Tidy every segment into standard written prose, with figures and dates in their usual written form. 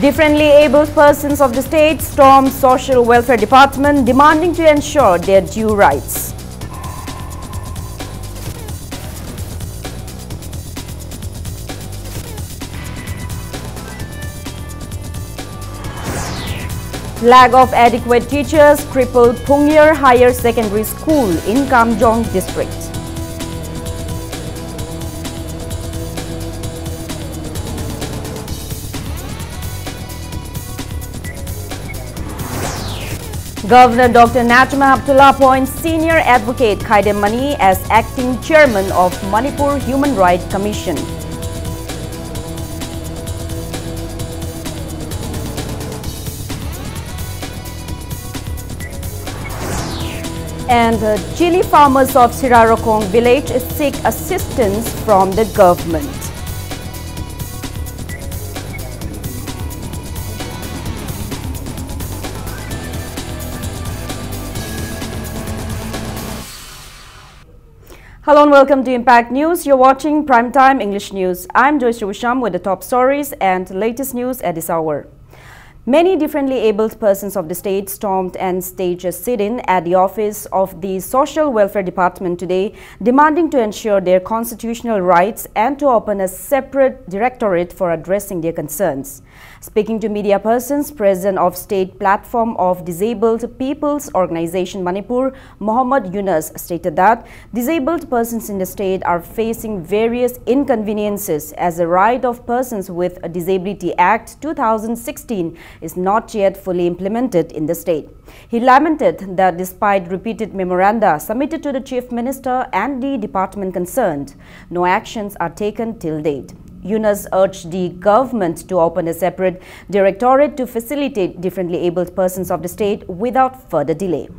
Differently abled persons of the state stormed Social Welfare Department demanding to ensure their due rights. Lack of adequate teachers crippled Pungyar Higher Secondary School in Kamjong district. Governor Dr. Najma Abdullah appoints senior advocate Khaidem Mani as acting chairman of Manipur Human Rights Commission. And chili farmers of Sirarokong village seek assistance from the government. Hello and welcome to Impact News. You're watching Primetime English News. I'm Joyce Rusham with the top stories and latest news at this hour. Many differently abled persons of the state stormed and staged a sit-in at the office of the Social Welfare Department today, demanding to ensure their constitutional rights and to open a separate directorate for addressing their concerns. Speaking to media persons, President of State Platform of Disabled People's Organization Manipur, Mohammad Yunus, stated that disabled persons in the state are facing various inconveniences as the Right of Persons with a Disability Act 2016 is not yet fully implemented in the state. He lamented that despite repeated memoranda submitted to the Chief Minister and the department concerned, no actions are taken till date. Yunus urged the government to open a separate directorate to facilitate differently abled persons of the state without further delay.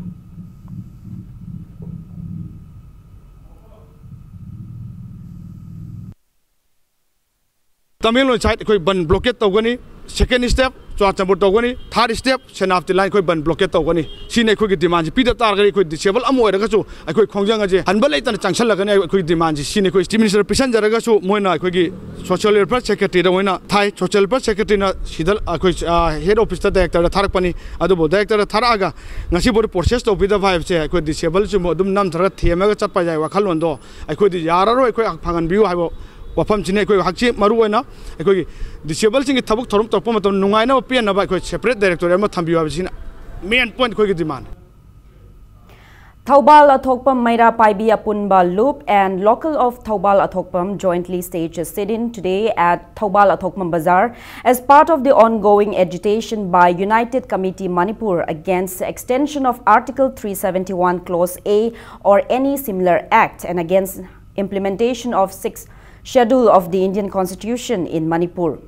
Tamil side koi ban blockade tawgani second step Chambur tawgani third step senafti line koi ban blockade tawgani sine koi ki demand pida targari koi disable amoy raga chu koi khongjang aje hanbalai tan changsal lagani koi demand sine koi Chief Minister present jaraga chu moina koi ki Social Welfare Secretary da moina thai Social Welfare Secretary na sidal koi head office ta director da tharak pani adubo director da tharaga ngasi bor process to bida vibe che koi disable chu dum nam thara thema ga chatpa jai wakhalon do koi di yararo koi phangan biu haibo wafam chine koi hakchi maru oina koi disable sing thabuk thorum tokpa matam nungai na pian na ba koi separate director ma thambiwa bisina main point koi demand. Thaubal Athokpam Maira Paibi Apunba Loop and local of Thaubal Athokpam jointly staged a sit-in today at Thaubal Athokpam Bazaar as part of the ongoing agitation by United Committee Manipur against the extension of Article 371 Clause A or any similar act and against implementation of 6th Schedule of the Indian Constitution in Manipur.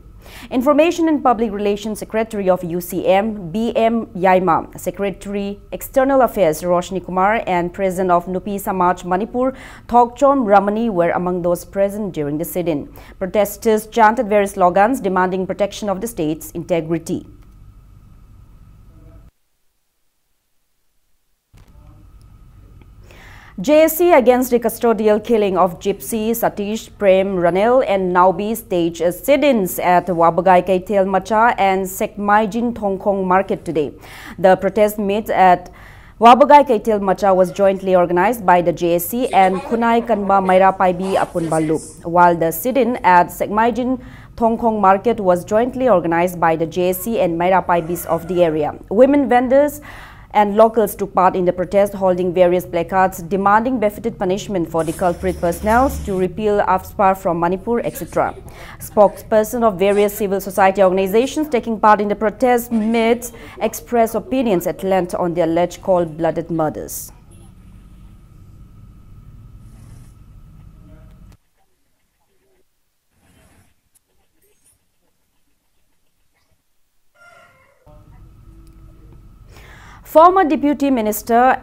Information and Public Relations Secretary of UCM, B.M. Yaima, Secretary External Affairs Roshni Kumar and President of Nupi Samaj Manipur, Thokchom Ramani were among those present during the sit-in. Protesters chanted various slogans demanding protection of the state's integrity. JSC against the custodial killing of Gypsy, Satish, Prem, Ranil and Naubi staged sit-ins at Wabagai Kaitel Macha and Sekmaijin Thongkong Market today. The protest meet at Wabagai Kaitel Macha was jointly organized by the JSC and Khunai Kanba Maira Paibi Apunba Loop, while the sit-in at Sekmaijin Thongkong Market was jointly organized by the JSC and Maira Paibis of the area. Women vendors and locals took part in the protest, holding various placards demanding befitted punishment for the culprit personnel, to repeal AFSPA from Manipur, etc. Spokesperson of various civil society organizations taking part in the protest made express opinions at length on the alleged cold-blooded murders. Former Deputy Minister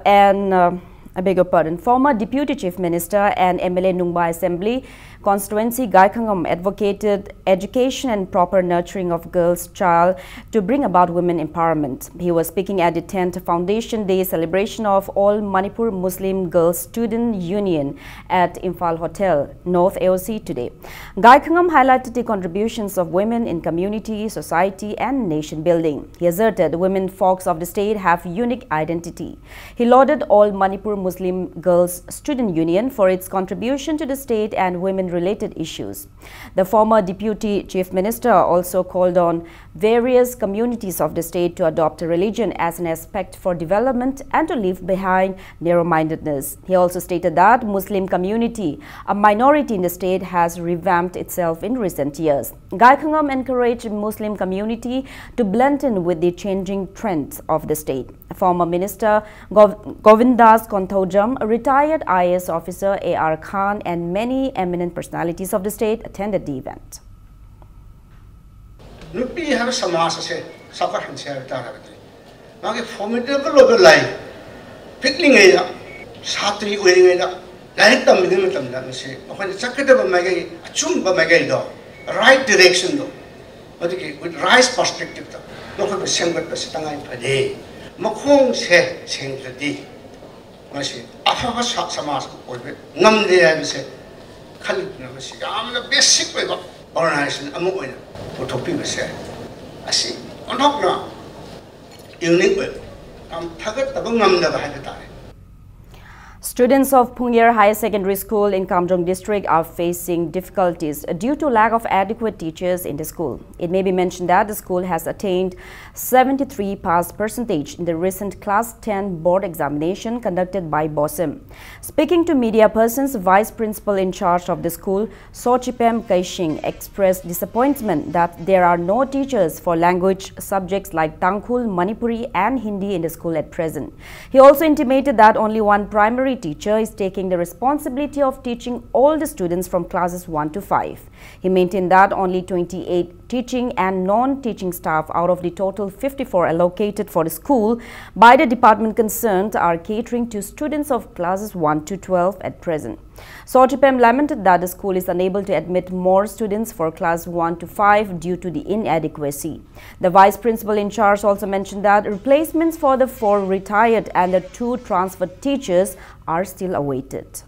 and I beg your pardon. Former Deputy Chief Minister and MLA Nungba Assembly constituency Gai Khangam advocated education and proper nurturing of girls' child to bring about women empowerment. He was speaking at the 10th Foundation Day celebration of All Manipur Muslim Girls Student Union at Imphal Hotel, North AOC today. Gai Khangam highlighted the contributions of women in community, society and nation building. He asserted women folks of the state have unique identity. He lauded All Manipur Muslim Girls Student Union for its contribution to the state and women-related issues. The former Deputy Chief Minister also called on various communities of the state to adopt religion as an aspect for development and to leave behind narrow-mindedness. He also stated that Muslim community, a minority in the state, has revamped itself in recent years. Gai Khangam encouraged Muslim community to blend in with the changing trends of the state. Former Minister Govindas Konthojam, a retired IAS officer A.R. Khan and many eminent personalities of the state attended the event. Nupi have samas se sakar hanse tarabati. Mage formidable of life. Pickling eda, satri ueda, like the minimum that say, when the secretary of Magay, a chumba Magay do, right direction though. But with right perspective though, no same but the Sitanga per day. Makong se sing the day. I say, Afaka samas or num de I say, Khalid, I'm the basic way of organization among what people say. I see, on top now, unique way. I'm target the Bungam never had the time. Students of Pungyar Higher Secondary School in Kamjong district are facing difficulties due to lack of adequate teachers in the school. It may be mentioned that the school has attained 73 pass percentage in the recent Class 10 board examination conducted by BOSIM. Speaking to media persons, Vice Principal in charge of the school, Sochipem Kaishing, expressed disappointment that there are no teachers for language subjects like Tangkhul, Manipuri and Hindi in the school at present. He also intimated that only one primary teacher is taking the responsibility of teaching all the students from classes 1 to 5. He maintained that only 28 teaching and non-teaching staff out of the total 54 allocated for the school by the department concerned are catering to students of classes 1 to 12 at present. Sochipem lamented that the school is unable to admit more students for class 1 to 5 due to the inadequacy. The vice principal in charge also mentioned that replacements for the 4 retired and the 2 transferred teachers are still awaited.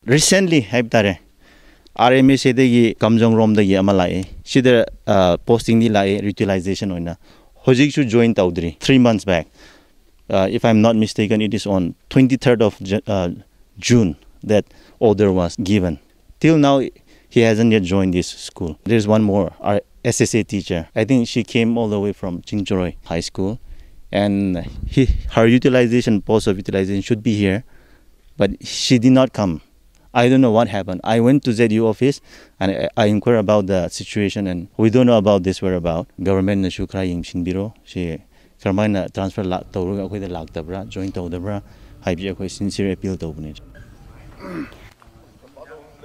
Recently, RMA the Kamjong Rom the Yamalai, she the posting the utilization on Hojik should join Taudri 3 months back. If I'm not mistaken, it is on 23rd of June that order was given. Till now, he hasn't yet joined this school. There's one more, our SSA teacher. I think she came all the way from Chingchoroy High School. And her utilization, post of utilization should be here. But she did not come. I don't know what happened. I went to ZU office and I inquired about the situation and we don't know about this whereabout. Government na shukra yung shinbiro. She Karmana transfer tawruga akoy da lagtabra, joint tawdabra, haibi akoy sincere appeal tawbune.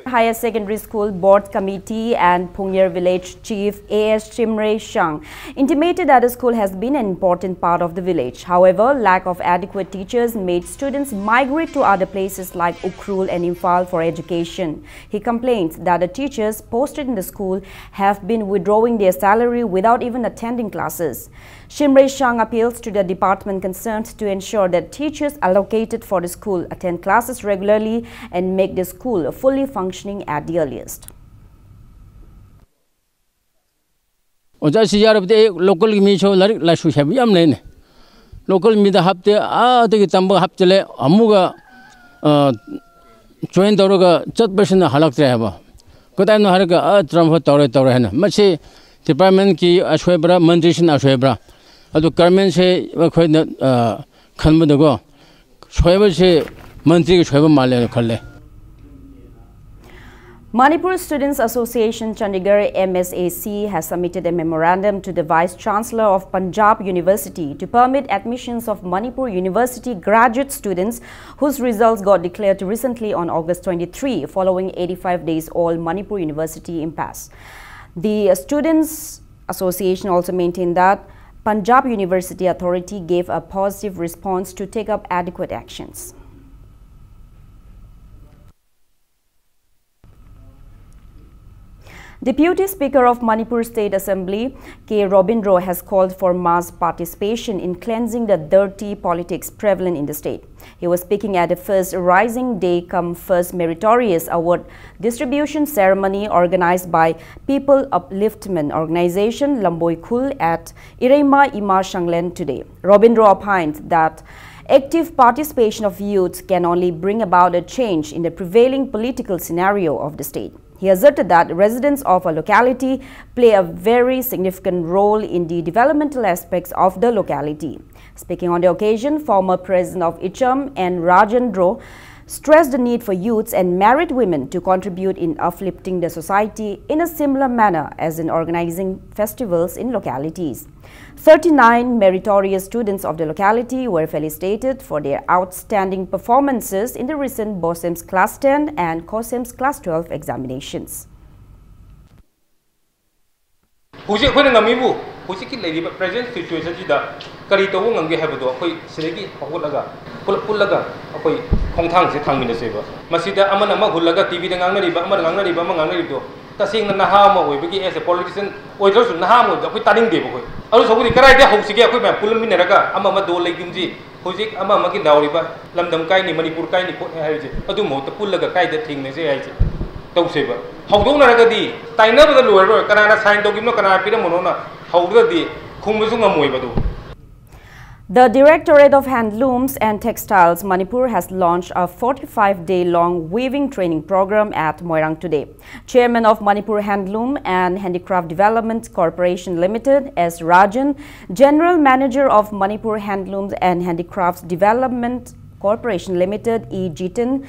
Higher Secondary School Board Committee and Pungyar Village Chief A.S. Chimre Shang intimated that the school has been an important part of the village. However, lack of adequate teachers made students migrate to other places like Ukhrul and Imphal for education. He complained that the teachers posted in the school have been withdrawing their salary without even attending classes. Chimre Shang appeals to the department concerned to ensure that teachers allocated for the school attend classes regularly and make the school fully functioning at the earliest. Local local mida hapte the tamba haptele amuga join doroga chat person halak trehaba. Kotan haraka tram tore torehana. Machi department ki ashwebra mandation ashwebra. Ado government se khoi khanba dago shweba se mantri ke shweba male khalle. Manipur Students Association Chandigarh MSAC has submitted a memorandum to the Vice Chancellor of Punjab University to permit admissions of Manipur University graduate students whose results got declared recently on August 23 following 85 days all Manipur University impasse. The Students Association also maintained that Punjab University Authority gave a positive response to take up adequate actions. Deputy Speaker of Manipur State Assembly, K. Robindro, has called for mass participation in cleansing the dirty politics prevalent in the state. He was speaking at the first Rising Day Come First Meritorious Award distribution ceremony organized by People Upliftment Organization Lamboi Khul at Irema Ima Shanglen today. Robindro opined that active participation of youth can only bring about a change in the prevailing political scenario of the state. He asserted that residents of a locality play a very significant role in the developmental aspects of the locality. Speaking on the occasion, former President of Icham and Rajendra stressed the need for youths and married women to contribute in uplifting the society in a similar manner as in organizing festivals in localities. 39 meritorious students of the locality were felicitated for their outstanding performances in the recent BOSEM's Class 10 and COSEM's Class 12 examinations. Present situation kari to ngamge habdo khoi silegi hogolaga pullaga akoi khongthang se thangmina seba masida amana ma hulaga tv da ngangna riba amana ngangna riba ma ngangna rido tasing na naha ma oibagi as a politician oidrasu naha mo akoi taning deba khoi alu sobudi karai de hogsige akoi ma pulmin raga ama ma do legimji hojik ama ma ki dauriba lamdam kai ni manipur kai ni ko haije adu mo ta pullaga kai da thingna se haije tawseba hogdona raga di taina bada lower kana sign dogimno kana pira monona hogda di The Directorate of Handlooms and Textiles Manipur has launched a 45-day-long weaving training program at Moirang today. Chairman of Manipur Handloom and Handicraft Development Corporation Limited, S. Rajan, General Manager of Manipur Handlooms and Handicrafts Development Corporation Limited, E. Jitin,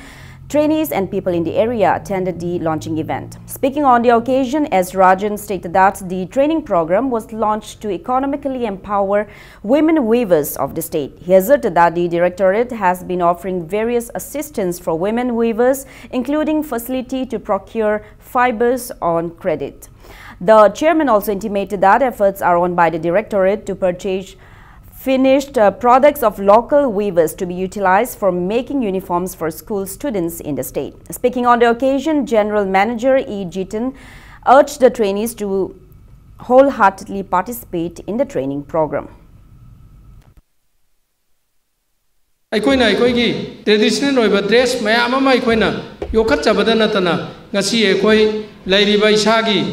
trainees and people in the area attended the launching event. Speaking on the occasion, S. Rajan stated that the training program was launched to economically empower women weavers of the state. He asserted that the Directorate has been offering various assistance for women weavers, including facility to procure fibers on credit. The chairman also intimated that efforts are on by the Directorate to purchase finished products of local weavers to be utilized for making uniforms for school students in the state. Speaking on the occasion, General Manager E. Jitin urged the trainees to wholeheartedly participate in the training program. Traditional dress mayama yokat chabadana ngasi lairiba isagi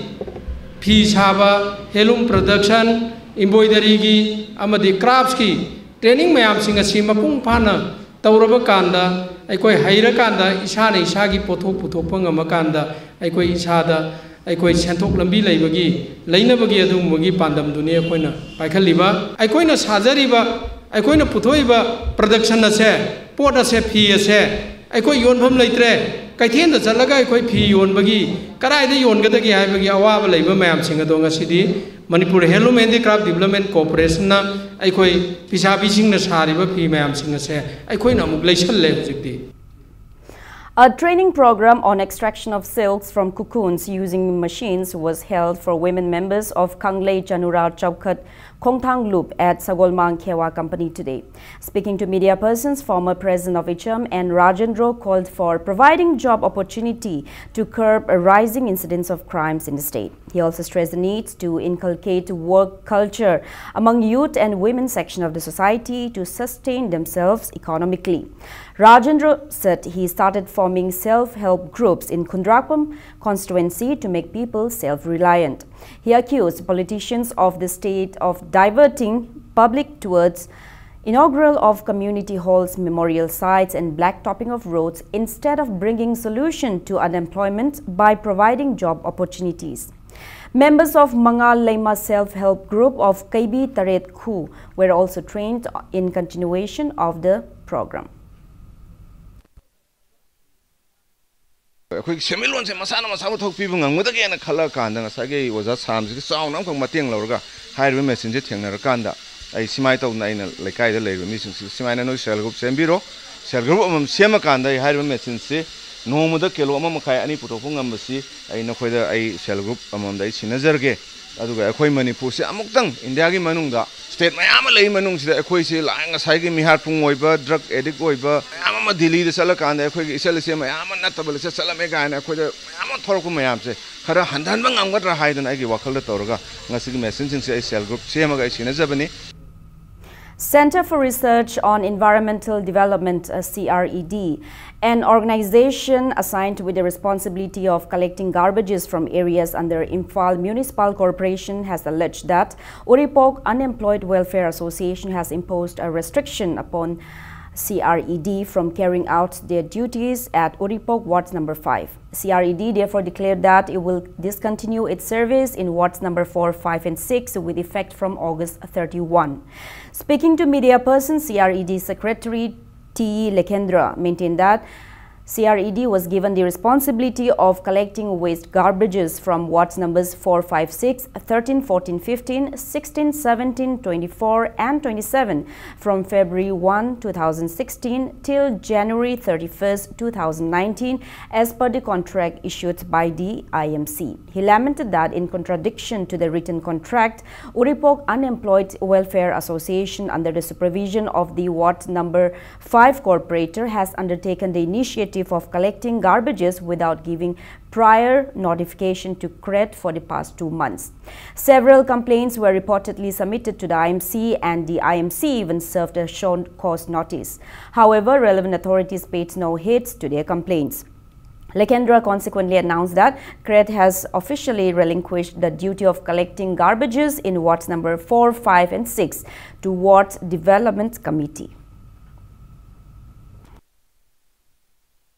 fi saba helum production embroidery gi amadi crafts ki training mayam sing asi mapung phana tawraba kanda aikoi haira kanda isana isagi pothok puthok pangama kanda aikoi isada aikoi senthok lambi leibagi leinabagi adumagi pandam duni akoina paikhaliba aikoina sajariba aikoina puthoiba production ase pot ase phi ase aikoi yonpham leitre kaithen da chalaga aikoi phi yonbagi karai da yongada gi haibagi awaba leiba mayam sing ado ngasidi Manipur Handloom and Handicraft Development Corporation na aikoi pisabi sing na sariba phi mayam sing ase aikoi na muk leisal le hojikti. A training program on extraction of silks from cocoons using machines was held for women members of Kanglei Chanura Chowkhat Khongthang Loop at Sagolmang Khewa Company today. Speaking to media persons, former President of Icham and Rajendra called for providing job opportunity to curb a rising incidence of crimes in the state. He also stressed the need to inculcate work culture among youth and women section of the society to sustain themselves economically. Rajendra said he started forming self-help groups in Kundrapam constituency to make people self-reliant. He accused politicians of the state of diverting public towards inaugural of community halls, memorial sites and blacktopping of roads instead of bringing solution to unemployment by providing job opportunities. Members of Mangal Lema self-help group of Kaibi Taret Khu were also trained in continuation of the program. Quick Semilon Masana Masato people with again a color kanda, Sagi was a Sam, the sound of Mating Lorga, hired messenger Tingarakanda. I see my town like I the labor mission, Simano Shell Group Sembiro, Shell Group of Semakanda, hired messenger, no mother Kiloma Makai, any put of Embassy, I know whether I shall group among the Sinazerge, aduga akhoi Manipur se amuktang India gi manungda state mayam lei manung sida akhoi se la nga sai gi mihar pung oiba drug addict oiba mayam ma Delhi da sala kan da akhoi gi isel se mayam na tabal se sala me ga na akhoi da mayam thorku mayam se khara handan bang amgadra haidan ai gi wakal da torga ngasi gi message sing se cell group se ma ga sina jabani. Center for Research on Environmental Development, CRED, an organization assigned with the responsibility of collecting garbages from areas under Imphal Municipal Corporation, has alleged that Uripok Unemployed Welfare Association has imposed a restriction upon CRED from carrying out their duties at Uripok Wards number 5. CRED therefore declared that it will discontinue its service in Wards number 4, 5 and 6 with effect from August 31. Speaking to media person, CRED Secretary T. Lekendra maintained that CRED was given the responsibility of collecting waste garbages from wards numbers 4, 5, 6, 13, 14, 15, 16, 17, 24 and 27 from February 1, 2016 till January 31st, 2019 as per the contract issued by the IMC. He lamented that in contradiction to the written contract, Uripok Unemployed Welfare Association under the supervision of the Ward number 5 Corporator has undertaken the initiative of collecting garbages without giving prior notification to CRED for the past 2 months. Several complaints were reportedly submitted to the IMC and the IMC even served a show cause notice. However, relevant authorities paid no heed to their complaints. Lekendra consequently announced that CRED has officially relinquished the duty of collecting garbages in wards number 4, 5 and 6 to Ward Development Committee.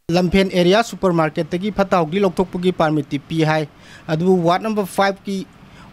Lampen area supermarket tagi phataugi lokthokpugi permit pi hai adu ward number 5 ki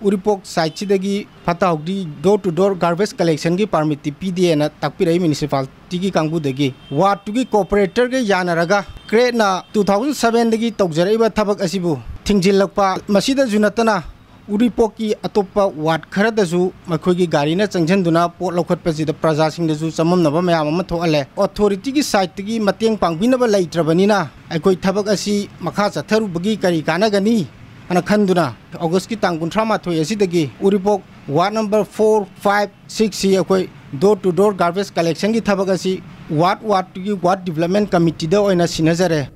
Uripok site chidagi phataugi door to door garbage collection gi permit pi de na takpirai municipality gi kangbu dagi ward tu gi cooperator ge yanaraga CRED na 2007 dagi tawjaraiba thabak asibu thingjilakpa masida junatana Uripok ki atopa ward kharadasu makhogi gari na changjanduna pot lokhatpasida praja singdasu chamamnaba mayam ama thoale authority gi site gi mateng pangbinaba leitrabanina aikoi thabak asi makha chatharu bagi kari kanagani ana khanduna August ki tang 38 asidagi Uripok ward number 4 5 6 si aikoi door to door garbage collection gi thabak asi ward gi ward development committee da oina sinajare.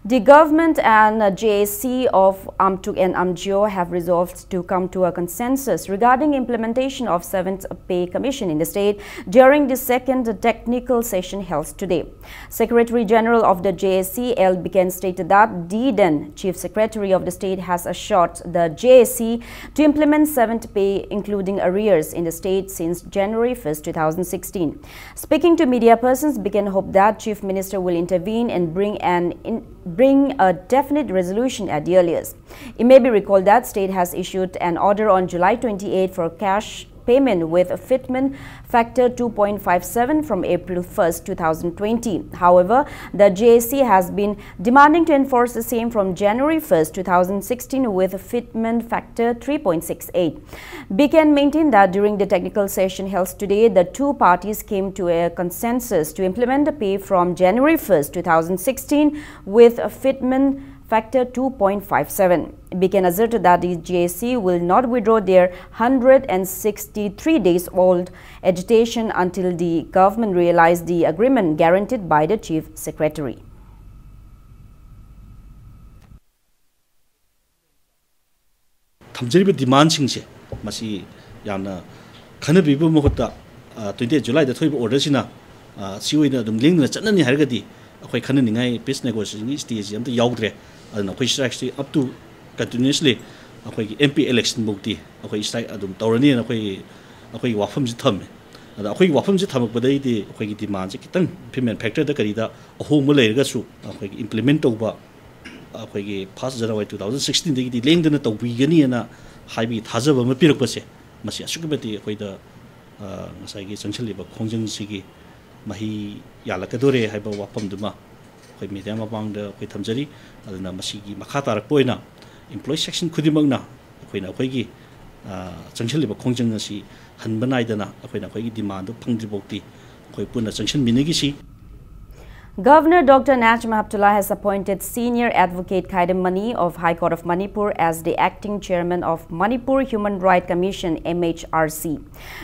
The government and JAC of Amtuk and Amjio have resolved to come to a consensus regarding implementation of 7th Pay Commission in the state during the second technical session held today. Secretary General of the JAC, L. Biken, stated that the then Chief Secretary of the state has assured the JAC to implement 7th Pay, including arrears, in the state since January 1st, 2016. Speaking to media persons, Biken hoped that Chief Minister will intervene and bring a definite resolution at the earliest. It may be recalled that state has issued an order on July 28 for cash payment with a fitment factor 2.57 from April 1st, 2020. However, the JAC has been demanding to enforce the same from January 1st, 2016 with a fitment factor 3.68. Biken maintained that during the technical session held today, the two parties came to a consensus to implement the pay from January 1st, 2016 with a fitment factor 2.57. Biken asserted that the JAC will not withdraw their 163 days old agitation until the government realized the agreement guaranteed by the Chief Secretary. Thamjariba demand singse masi yamna khanabibu mohutta 20 July da thoiba order sina siwina dum lingna chanani hargadi akhoi khananingai peace negotiation stage amta yaudre aduna akhoi strike up to continuously akhoi MP election bukti akhoi strike adum tawrani akhoi wafam ji thame ada akhoi wafam ji thamak badai di akhoi demand ji kitang payment factor da karida ahom leirga su akhoi implement tawba akhoi 1st January 2016 dagi di lengdana tawbigani na haibi thajaba ma pirakpase masi asukabati akhoi da ngasai gi changchaliba khongjang sigi mahi yalakadore haiba wafam duma akhoi media mabangda akhoi thamjari aduna masigi makha tarak poina employee section khudimangna akhoi na akhoi gi changchaliba khongjang asi hanbanai dana akhoi na akhoi gi demand phangdribokti akhoi puna changchan minigi si. Governor Dr. Najma Heptullah has appointed Senior Advocate Khaidam Mani of High Court of Manipur as the acting chairman of Manipur Human Rights Commission (MHRC).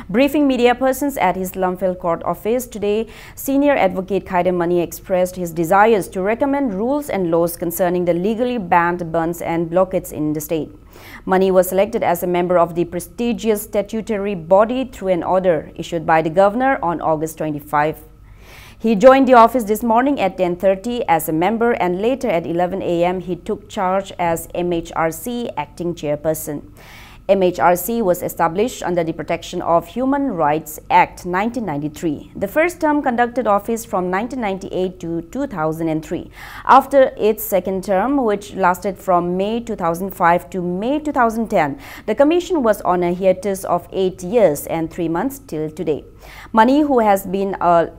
Briefing media persons at his Lumphel Court office today, Senior Advocate Khaidam Mani expressed his desires to recommend rules and laws concerning the legally banned burns and blockades in the state. Mani was selected as a member of the prestigious statutory body through an order issued by the governor on August 25. He joined the office this morning at 10:30 as a member, and later at 11 a.m. he took charge as MHRC acting chairperson. MHRC was established under the Protection of Human Rights Act 1993. The first term conducted office from 1998 to 2003. After its second term, which lasted from May 2005 to May 2010, the commission was on a hiatus of 8 years and 3 months till today. Mani, who has been a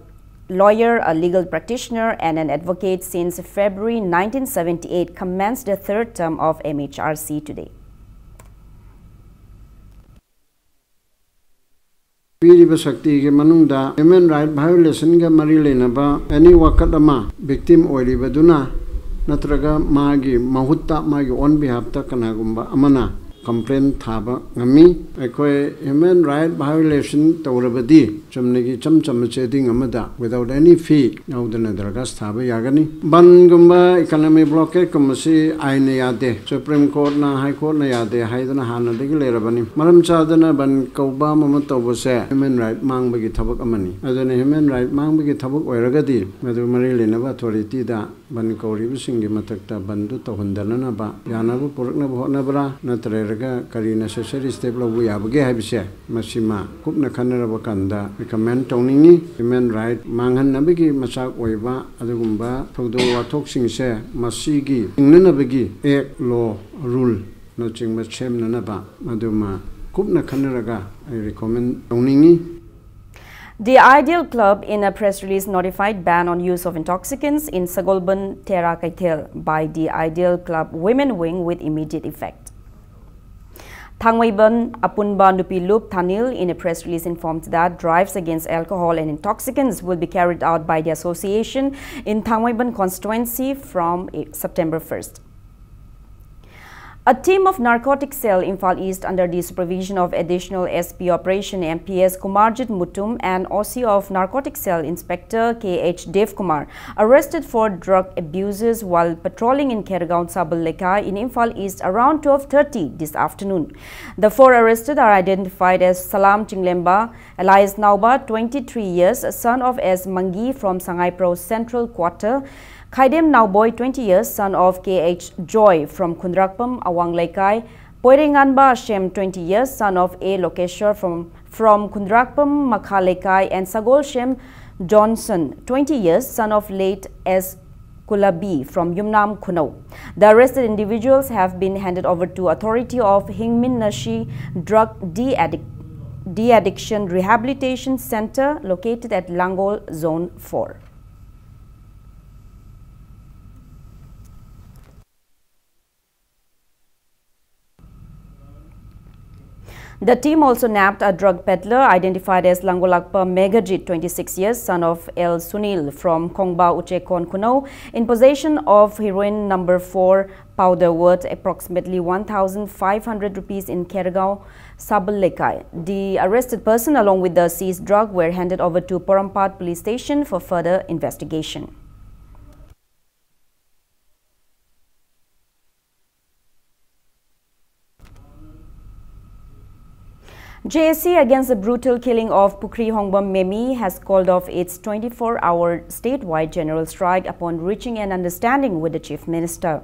lawyer, a legal practitioner, and an advocate since February 1978, commenced the third term of MHRC today. Piriba Sakti ke manungda human right violation ga mari lenaba any wakatama victim oiribaduna natraga magi mahutta magi on behalf ta kanagumba amana complaint thaba ngami ekoi human right violation tawrabadi chamnegi chamcham cheding amada without any fee naudana dragas thaba yagani bangumba economy blockade kumasi aine yade supreme court na high court na yade haidana hana degi lerabani maram chadana ban kauba mama tawbase human right mangbagi thabak amani adana human right mangbagi thabak oiragadi madu mari lenaba authority da ban kauribu singi matakta bandu tawhundana ba yanabu purakna bhona bra natre kari necessary step lo bu yabage habise masima kupna khanaraba kanda recommend tawningi human right manghan nabigi masak oiba adugumba thodo wathok singse masigi ingnanabagi ek law rule no chingma chemna ba maduma kupna khanaraga I recommend tawningi. The Ideal Club, in a press release, notified ban on use of intoxicants in Sagolban Tera Kaithel by the Ideal Club Women Wing with immediate effect. Thangwaiban Apunba Nupilup Thanil, in a press release, informed that drives against alcohol and intoxicants will be carried out by the association in Thangwaiban constituency from September 1st. A team of narcotic cell Imphal East under the supervision of additional SP Operation MPS Kumarjit Mutum and OC of Narcotic Cell Inspector KH Dev Kumar arrested for drug abuses while patrolling in Kergaon Sabal Lekha in Imphal East around 12:30 this afternoon. The four arrested are identified as Salam Chinglemba, alias Nauba, 23 years, son of S. Mangi from Sangai Pro Central Quarter, Khaidem Nauboy, 20 years, son of KH Joy from Kundrakpam, Awang Laikai, Poirenganba Shem, 20 years, son of A. Lokeshwar from Kundrakpam, Makha Laikai, and Sagol Shem Johnson, 20 years, son of late S. Kulabi from Yumnam Kunau. The arrested individuals have been handed over to authority of Hingmin Nashi Drug De-Addiction Rehabilitation Center located at Langol Zone 4. The team also nabbed a drug peddler identified as Langolakpa Megajit, 26 years, son of El Sunil from Kongba Uchekon Kunau, in possession of heroin number 4 powder worth approximately 1,500 rupees in Kergaon, Sabal Lekai. The arrested person along with the seized drug were handed over to Porampat police station for further investigation. JSC against the brutal killing of Pukri Hongbam Memi has called off its 24-hour statewide general strike upon reaching an understanding with the Chief Minister.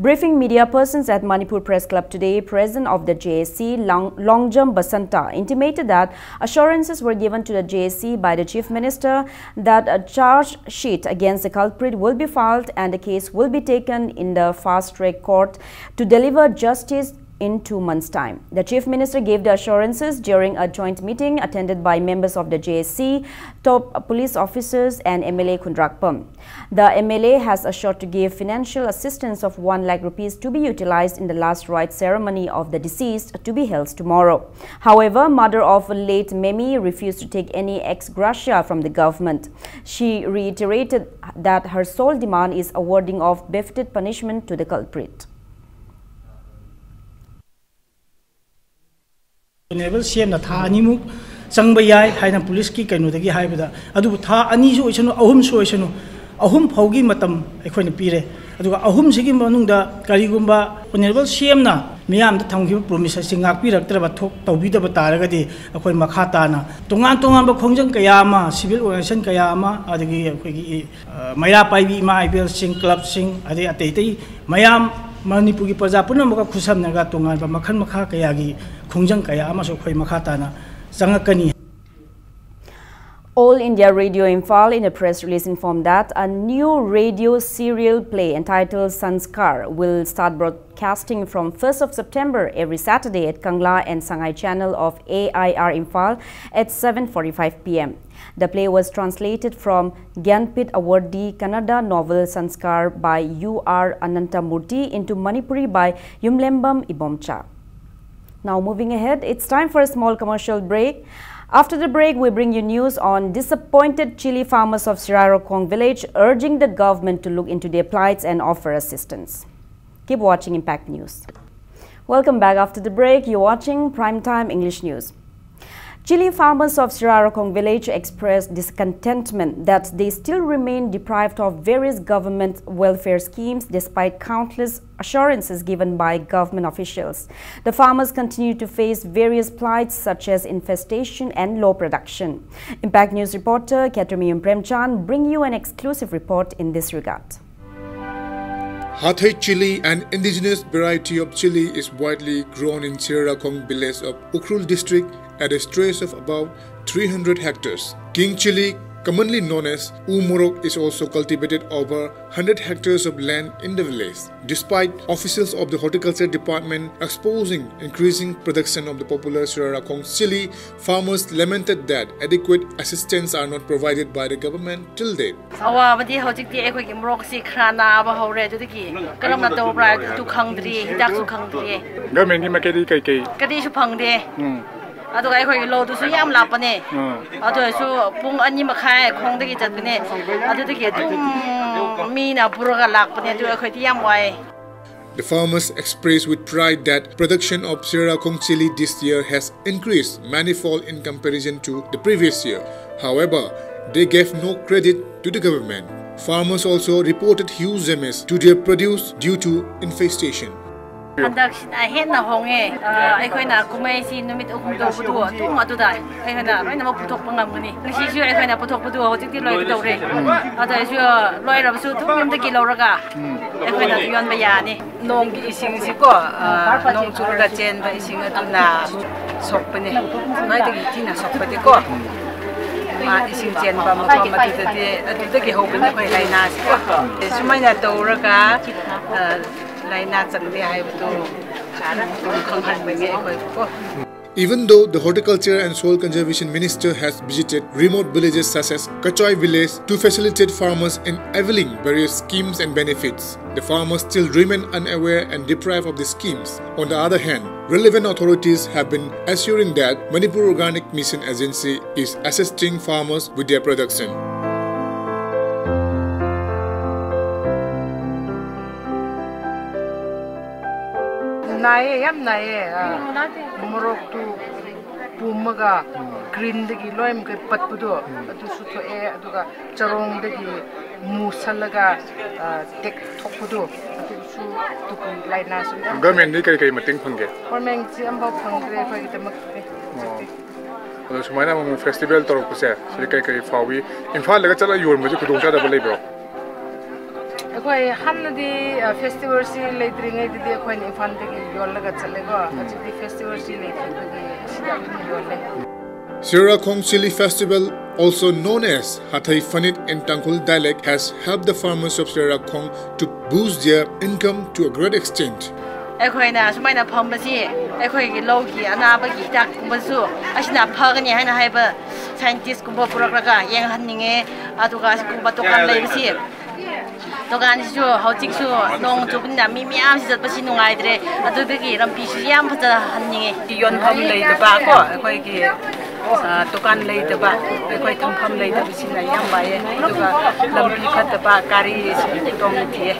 Briefing media persons at Manipur Press Club today, President of the JSC, Longjam Basanta, intimated that assurances were given to the JSC by the Chief Minister that a charge sheet against the culprit will be filed and the case will be taken in the fast-track court to deliver justice in 2 months' time. The Chief Minister gave the assurances during a joint meeting attended by members of the JSC, top police officers and MLA Kundrakpam. The MLA has assured to give financial assistance of 1 lakh rupees to be utilized in the last rites ceremony of the deceased to be held tomorrow. However, mother of late Memi refused to take any ex gratia from the government. She reiterated that her sole demand is awarding of befitted punishment to the culprit. Enable CM na tha ani muk changba yai haina police ki kainu dagi haibada adu tha ani so isanu ahum so isanu ahum phaugi matam ekhoina pire aduga ahum sigi manungda karigumba enable CM na miyam da thamgi promise singak piraktra ba thok tawbi da bataragadi akhoi makha tana tongan tongan ba khongjang kaya ma civil organization kaya ma adagi akhoi gi maira paibi ma IPL sing club sing ade atei mayam Manipur ki praja puna maka khusam naga tongan ba makhan makha kaya gi khongjang kaya ama so khoi makha tana jangakani. All India Radio Imphal in a press release informed that a new radio serial play entitled Sanskar will start broadcasting from 1st of September every Saturday at Kangla and Sangai channel of AIR Imphal at 7:45 p.m. The play was translated from Gyanpit awardee Kannada novel Sanskar by U.R. Anantamurthy into Manipuri by Yumlembam Ibomcha. Now moving ahead, it's time for a small commercial break. After the break, we bring you news on disappointed chili farmers of Sirarokong village urging the government to look into their plights and offer assistance. Keep watching Impact News. Welcome back after the break. You're watching Primetime English News. Chili farmers of Sirarokong village expressed discontentment that they still remain deprived of various government welfare schemes despite countless assurances given by government officials. The farmers continue to face various plights such as infestation and low production. Impact News reporter Katramium Premchand bring you an exclusive report in this regard. Hathai chili, an indigenous variety of chili, is widely grown in Sirarokong village of Ukhrul district at a stretch of about 300 hectares. King chili, commonly known as Umorok, is also cultivated over 100 hectares of land in the village. Despite officials of the horticulture department exposing increasing production of the popular Sirarokong chili, farmers lamented that adequate assistance are not provided by the government till date. Ado ay khoi lo du su yam la pa ne ado su pung ani ma khai khong de gi chat ne ado de ge tum mi na pura ga lak pa ne du khoi ti yam wai. The farmers expressed with pride that production of Sirarokong chili this year has increased manifold in comparison to the previous year. However, they gave no credit to the government. Farmers also reported huge damage to their produce due to infestation. Handak hen na honge ai khoi na kumai si numit ukum do budu tu ma tu dai ai na roi na ma puthok pangam gani si su ai khoi na puthok budu ho tik ti loi do re ada su loi ra su tu min de ki lo ra ga ai khoi na yon ba ya ni nong gi ising si ko nong chu ra chen ba ising atu na sok pa ne mai de ti na sok pa de ko ma ising chen ba ma ko ma tu de atu de ki ho ba ne khoi lai na si ko su mai na do ra ga Even though the Horticulture and Soil Conservation Minister has visited remote villages such as Kachoi village to facilitate farmers in availing various schemes and benefits, the farmers still remain unaware and deprived of the schemes. On the other hand, relevant authorities have been assuring that Manipur Organic Mission Agency is assisting farmers with their production. Nae yam nae morok tu pumaga green degi loim ke patpudo atu suto e aduga charong degi musalaga tek thokpudo atu su tuku laina su government ni kai mating phangge government ji amba phangre fa ki tamak ado sumaina mo festival torok puse sri kai fawi imphal laga chala yor mo ji khudong cha da balai bro Koi hamnadi festival si leitringai didi koi infan degi yollaga chalega ajidi festival si leitringai sidam yolle Sirarokong Chili Festival, also known as Hathai Fanit in Tangkhul dialect, has helped the farmers of Sirarokong to boost their income to a great extent. ꯑꯩꯈꯣꯏꯅ ꯁꯨꯃꯥꯏꯅ ꯐꯝꯕꯁꯤ ꯑꯩꯈꯣꯏꯒꯤ ꯂꯧꯒꯤ ꯑꯅꯥꯕꯒꯤ ꯍꯤꯗꯥꯛꯀꯨꯝꯕꯁꯨ ꯑꯁꯤꯅ ꯐꯒꯅꯤ ꯍꯥꯏꯅ ꯍꯥꯏꯕ ꯁꯥꯏꯟꯇꯤꯁꯀꯨꯝꯕ ꯄꯨꯔꯛꯂꯒ ꯌꯦꯡꯍꯟꯅꯤꯡꯉꯦ ꯑꯗꯨꯒ ꯑꯁꯤꯒꯨꯝꯕ ꯗꯨꯀꯥꯟ ꯂꯩꯕꯁꯤ ꯗꯨꯀꯥꯟꯁꯤꯁꯨ ꯍꯧꯖꯤꯛꯁꯨ ꯅꯣꯡ ꯆꯨꯕꯅꯤꯅ ꯃꯤ ꯃꯌꯥꯝꯁꯤ ꯆꯠꯄꯁꯤ ꯅꯨꯡꯉꯥꯏꯇ꯭ꯔꯦ ꯑꯗꯨꯗꯒꯤ ꯂꯝꯕꯤꯁꯨ ꯌꯥꯝ ꯐꯖꯍꯟꯅꯤꯡꯉꯦ ꯌꯣꯟꯐꯝ ꯂꯩꯇꯕ ꯀꯣ ꯑꯩꯈꯣꯏꯒꯤ दुकान लेदबा कोई थमफम लेदबसिना याम बाये दुगा लंबी फतबा कारी तोंग थिए.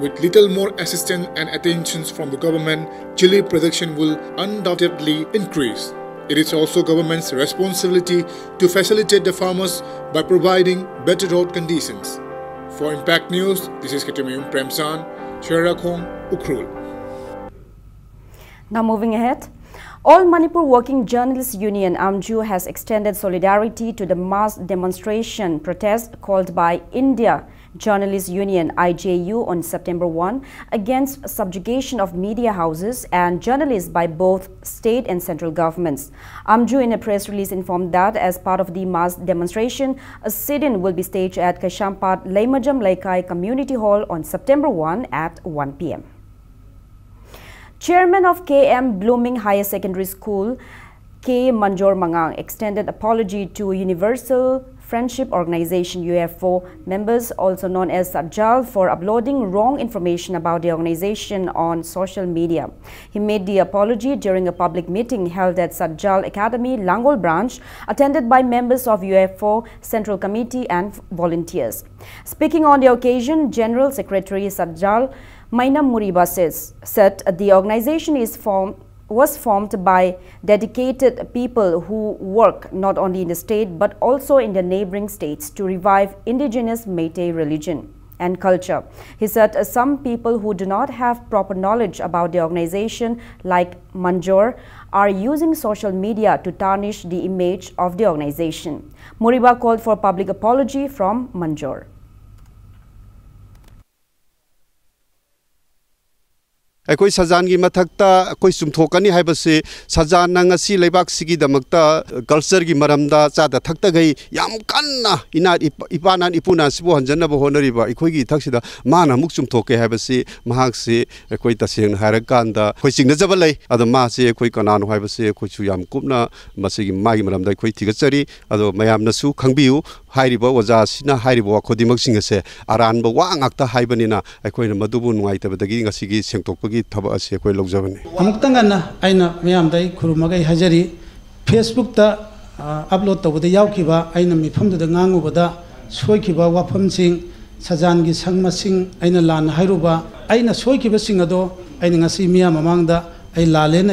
With little more assistance and attentions from the government, chili production will undoubtedly increase. It is also government's responsibility to facilitate the farmers by providing better road conditions. For Impact News, this is Ketumiyum Premsan, Sherakhong, Ukhrul. Now moving ahead. All Manipur Working Journalists Union AMJU has extended solidarity to the mass demonstration protest called by India Journalists Union IJU on September 1 against subjugation of media houses and journalists by both state and central governments. AMJU in a press release informed that as part of the mass demonstration, a sit-in will be staged at Kashampat Laimajam Laikai Community Hall on September 1 at 1 p.m. Chairman of KM Blooming Higher Secondary School, K. Manjor Mangang, extended apology to Universal Friendship Organization UFO members, also known as Sajjal, for uploading wrong information about the organization on social media. He made the apology during a public meeting held at Sajjal Academy, Langol branch, attended by members of UFO Central Committee and volunteers. Speaking on the occasion, General Secretary Sajjal Mainam Muriba said the organization was formed by dedicated people who work not only in the state but also in the neighboring states to revive indigenous Meitei religion and culture. He said some people who do not have proper knowledge about the organization, like Manjor, are using social media to tarnish the image of the organization. Muriba called for public apology from Manjor. अकोई सजान की मथक्ता अकोई सुमथोकनी है बसे सजान नंगसी लेबाक सिगी दमकता culture की मरमदा चादा थक्ता गई याम कन्ना इना इपाना इपुना सिबो हंजन बो होनरिबा इखोई की थक्सिदा माना मुक सुमथोके है बसे महाक से अकोई तसेंग हारकांदा कोई सिंगना जबलै अदो मा से कोई कनानो है बसे कोई छु याम कुपना मसेगी मागी मरमदा कोई थिगचरी अदो मयामनसु खंगबियु हाइरिबा वजासिना हाइरिबा खोदिमक सिंगसे अरानबा वांगakta हाइबनिना अकोई मदुबु नुवाइतबदगी ngasiगी सेंगतोकपगी थब असे कोई लौजबनी अमुक्तंगना आइना मयामदाई खुरुमगै हजरी फेसबुक ता अपलोड तबदे यावखिबा आइना मिफमदुदा nganguबदा सोयखिबा वाफमसिंग सजानगी संगमसिंग आइना लान हाइरुबा आइना सोयखिबसिंग अदो आइना ngasi मिया ममांगदा आई लालेन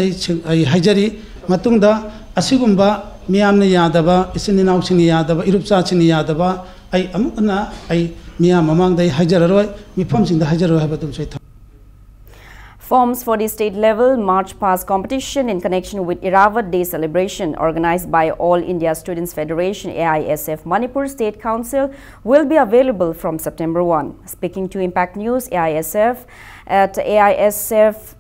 आई हजरी मतुंगदा असिगुंबा मियामने यादबा इसिनिनाउसिंग यादबा इरुपचासिंग यादबा आई अमुकना आई मिया ममांगदा हजररोय मिफमसिंगदा हजरो हाबदुम सोय Forms for the state level March Past competition in connection with Iravat Day celebration organized by All India Students Federation AISF Manipur State Council will be available from September 1. Speaking to Impact News, AISF at AISF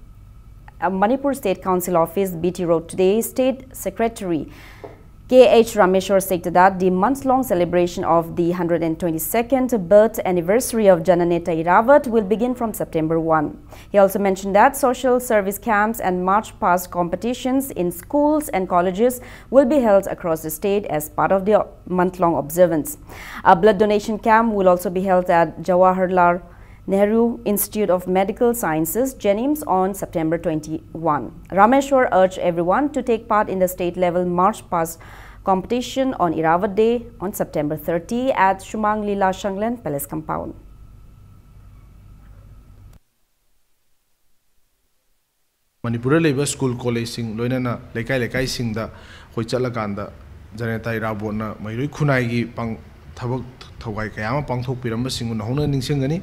Manipur State Council office, BT Road today, State Secretary K.H. Rameshwar stated that the months-long celebration of the 122nd birth anniversary of Jananeta Iravat will begin from September 1. He also mentioned that social service camps and March Past competitions in schools and colleges will be held across the state as part of the month-long observance. A blood donation camp will also be held at Jawaharlal Nehru Institute of Medical Sciences, JNIMS, on September 21. Rameshwar urged everyone to take part in the state-level March Past competition on Iravat Day on September 30 at Shumang Lila Shanglen Palace Compound. Manipur labor school college sing loinana lekai sing da hoi chalakanda Jananeta Iravat na mairui khunai gi pang thabak thawai kayama pangthok piramba singu na hona ningsengani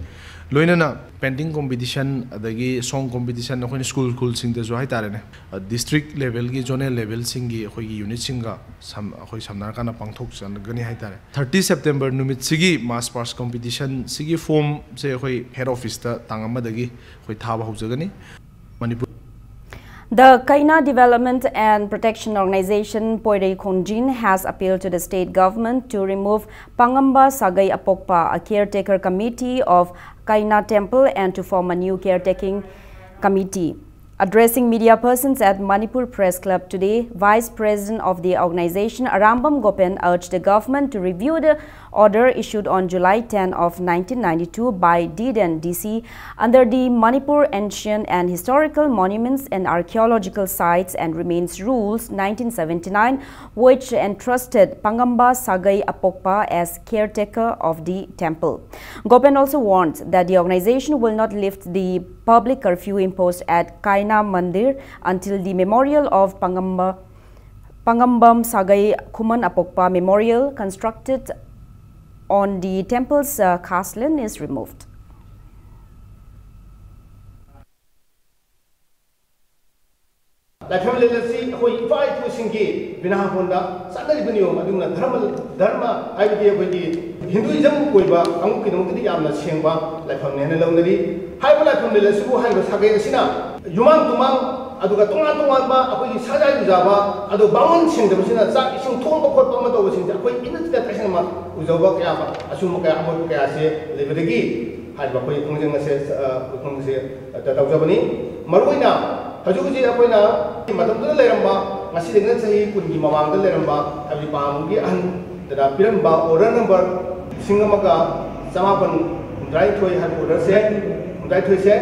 loinana painting competition adagi song competition na school sing da jo hai tarene district level gi zonal level sing gi khoi unit singa khoi samnar kana pangthok chan gani hai tare 30 September numit sigi mass pass competition sigi form se khoi head office ta tangama dagi khoi thaba hojagani Manipur. The Kaina Development and Protection Organization Poirei Khongjin has appealed to the state government to remove Pangamba Sagai Apokpa, a caretaker committee of Kaina Temple, and to form a new caretaking committee. Addressing media persons at Manipur Press Club today, Vice President of the organization Arambam Gopen urged the government to review the order issued on July 10 of 1992 by DDEN DC under the Manipur Ancient and Historical Monuments and Archaeological Sites and Remains Rules 1979, which entrusted Pangamba Sagai Apokpa as caretaker of the temple. Gopen also warned that the organization will not lift the public curfew imposed at Kaina Mandir until the memorial of Pangambam Sagai Kuman Apokpa Memorial constructed on the temple's castle is removed. Like family, let's see, we fight to Singi, Vinahonda, Sunday Bunio, Maduna, Dharma, I would be Hinduism, Kuiba, Amuki, Yamna Chemba, like from Nenelonari, Hyperlife from the Lesu, Hyper Sagasina, Yuman Tumang, Aduka Tumba, Apu Sada Java, Adu Baman Sing, the Machina, Sakin Tomba Kotomato was in the Quay into the Tashanama, Uzawa Kava, Asumuka, Amokase, Liberigi, Hyper Punga says, Tatavani, Maruina. Hajuji apoina matamda leramba ngasi dengan sahi kungi mamangda leramba abdi pamugi an da piramba order number singamaga samapan drai thoi han order se drai thoi se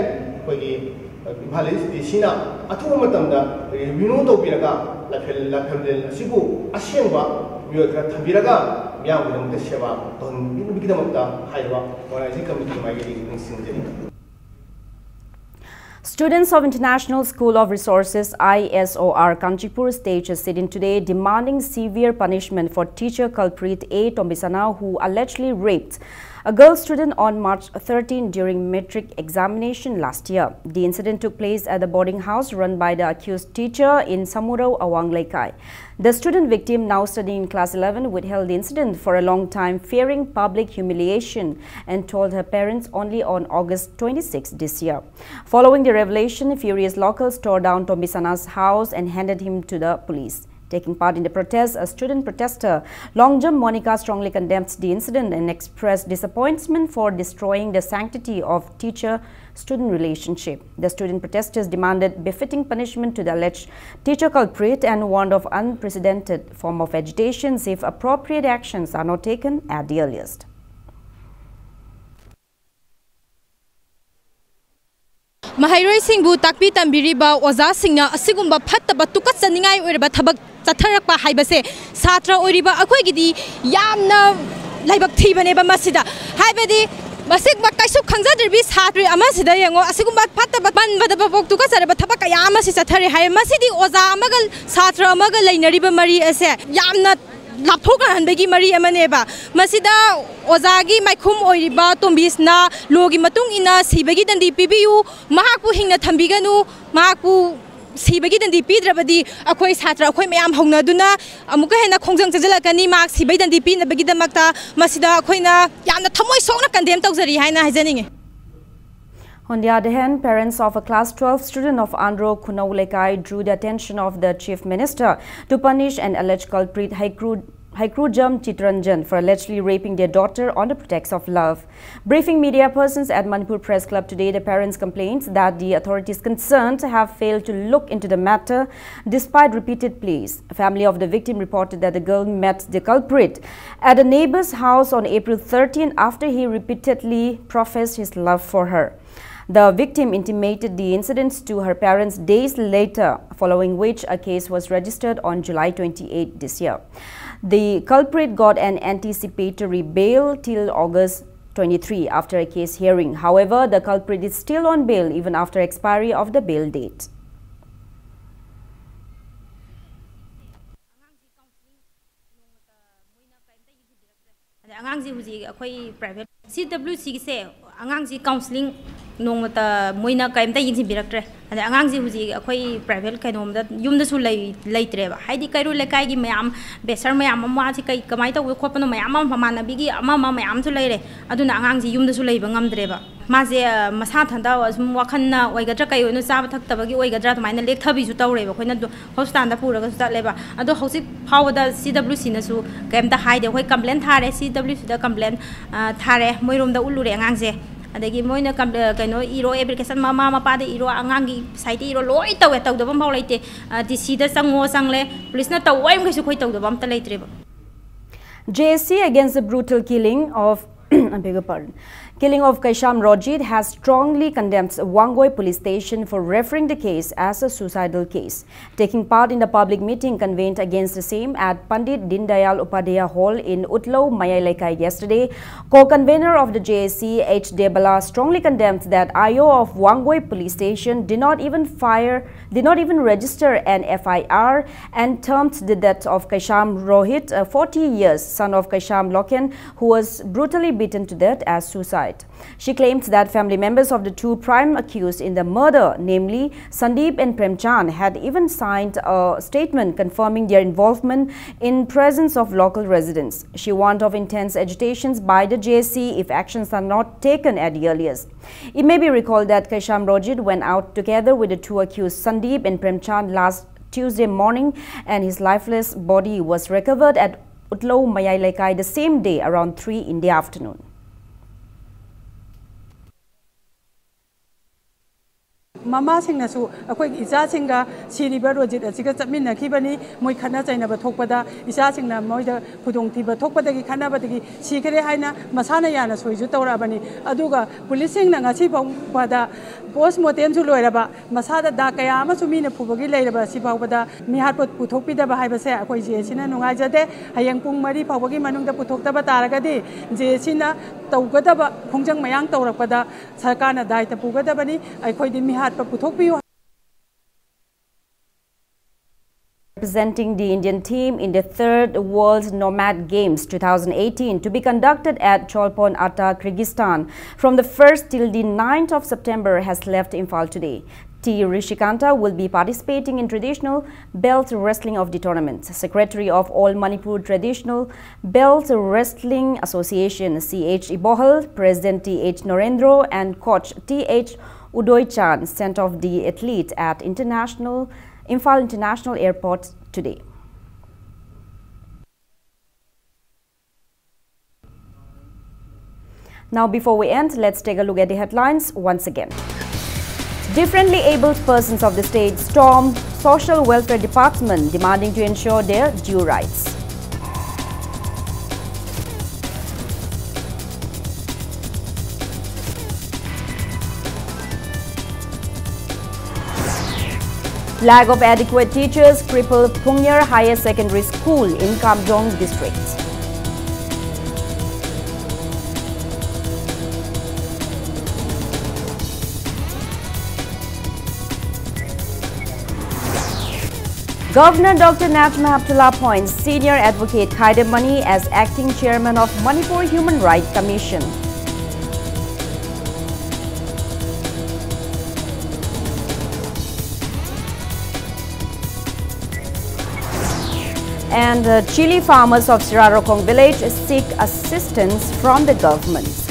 koigi imhalis disina athu matamda review to piraga la phel sibu asyengba miyokra thambiraga miyam gudam seva ton bigidamta haiwa organizing committee mai gi sinjeri. Students of International School of Resources ISOR Kanchipur staged a sit-in today demanding severe punishment for teacher culprit A. Tombisana, who allegedly raped a girl student on March 13 during metric examination last year. The incident took place at the boarding house run by the accused teacher in Samurao, Awang Laikai. The student victim, now studying in class 11, withheld the incident for a long time, fearing public humiliation, and told her parents only on August 26 this year. Following the revelation, furious locals tore down Tombisana's house and handed him to the police. Taking part in the protest, a student protester, long jump Monica, strongly condemned the incident and expressed disappointment for destroying the sanctity of teacher-student relationship. The student protesters demanded befitting punishment to the alleged teacher culprit and warned of unprecedented form of agitation if appropriate actions are not taken at the earliest. Mahairoi Singbu takpi tambiriba oza singna asigumba phattaba tukat saningai oiraba thabak chatharakpa haibase satra oiriba akhoi gidi yamna laibak thibane ba masida haibadi masik ba kaisu khangjadirbi satri amasida yango asigumba phattaba banbada bok tukat saraba thabak yama si chathari hai masidi oza amagal satra amagal lainariba mari ase yamna lapthoka hanbegi mari amaneba masida ozagi maikhum oiriba tombisna logi matung ina sibagi dandi pibiu mahaku hingna thambiganu mahaku sibagi dandi pidrabadi akhoi satra akhoi mayam hongna duna amuka hena khongjang chajalakani mak sibagi dandi pinabagi damakta masida akhoina yamna thamoi sokna condemn tawjari haina haijaninge. On the other hand, parents of a class 12 student of Andhra Kunaulekai drew the attention of the Chief Minister to punish an alleged culprit Haikrujam Chitranjan for allegedly raping their daughter on the pretext of love. Briefing media persons at Manipur Press Club today, the parents complained that the authorities concerned have failed to look into the matter despite repeated pleas. A family of the victim reported that the girl met the culprit at a neighbor's house on April 13 after he repeatedly professed his love for her. The victim intimated the incidents to her parents days later, following which a case was registered on July 28 this year. The culprit got an anticipatory bail till August 23 after a case hearing. However, the culprit is still on bail even after expiry of the bail date. Angangsi counseling nongmata moina kaimta yingsibiraktre ade angangsi huji akhoi private kainomda yumda su leitreba haidi kairu lekai gi mayam besar mayam ma si kai kamai taw khopano mayam famana bigi ama mayam su leire aduna angangsi yumda su leiba ngamdreba maje masa thanda asum wakhanna oigadra kai onu chaba thaktabagi oigadra tumaina lek thabi su tawreba khoina hospital da puraga su taleba ado hosik phawada CWC na su kaimta haide khoi complaint thare CWC da complaint thare moirom da ulure angangse adagi moina kaino iro application mama mapa de iro angangi site iro loi tawe tawdabam baw leite dc da sango sangle police na tawai mgesu khoi tawdabam ta leitre ba. JSC against the brutal killing of I beg your pardon. Killing of Kaisham Rojit has strongly condemned Wangoi police station for referring the case as a suicidal case. Taking part in the public meeting convened against the same at Pandit Dindayal Upadhyaya Hall in Utlau, Mayalaikai yesterday, co-convener of the JSC, H. Debala, strongly condemned that IO of Wangoi police station did not even register an FIR and termed the death of Kaisham Rohit, a 40 years son of Kaisham Loken, who was brutally beaten to death, as suicide. She claims that family members of the two prime accused in the murder, namely Sandeep and Premchand, had even signed a statement confirming their involvement in presence of local residents. She warned of intense agitations by the JSC if actions are not taken at the earliest. It may be recalled that Kaisham Rojit went out together with the two accused Sandeep and Premchand last Tuesday morning, and his lifeless body was recovered at Utlau, Mayalaikai the same day around 3 in the afternoon. Mama singnasu akoi isa singa siriba rojit asiga chapminna khibani moi khana chaina ba thokpada isa singna moida khudong thiba thokpada gi khana ba gi sikre haina masana yana soiju tawrabani aduga police singna ngasi pada post mortem su loiraba masada da kaya ama sumina phubagi leiraba si pawbada mihat pot puthokpida ba haiba se akoi je sina nungai jade hayang pung mari phawagi manungda puthokta ba taragadi je sina tawgada ba khongjang mayang tawrakpada sarkarna daita pugada bani akoi di mihat representing the Indian team in the 3rd World Nomad Games 2018 to be conducted at Cholpon Atta, Kyrgyzstan from the 1st till the 9th of September has left Imphal today. T. Rishikanta will be participating in traditional belt wrestling of the tournament. Secretary of All Manipur Traditional Belt Wrestling Association C.H. Ibohal, President T.H. Norendro and coach T.H. Udoy Chan sent off the athlete at Imphal International Airport today. Now, before we end, let's take a look at the headlines once again. Differently abled persons of the state storm Social Welfare Department demanding to ensure their due rights. Lack of adequate teachers cripple Pungyar Higher Secondary School in Kamjong district. Governor Dr. Najma Abdullah appoints Senior Advocate Khaidem Mani as Acting Chairman of Manipur Human Rights Commission. And chili farmers of Sirarokong village seek assistance from the government.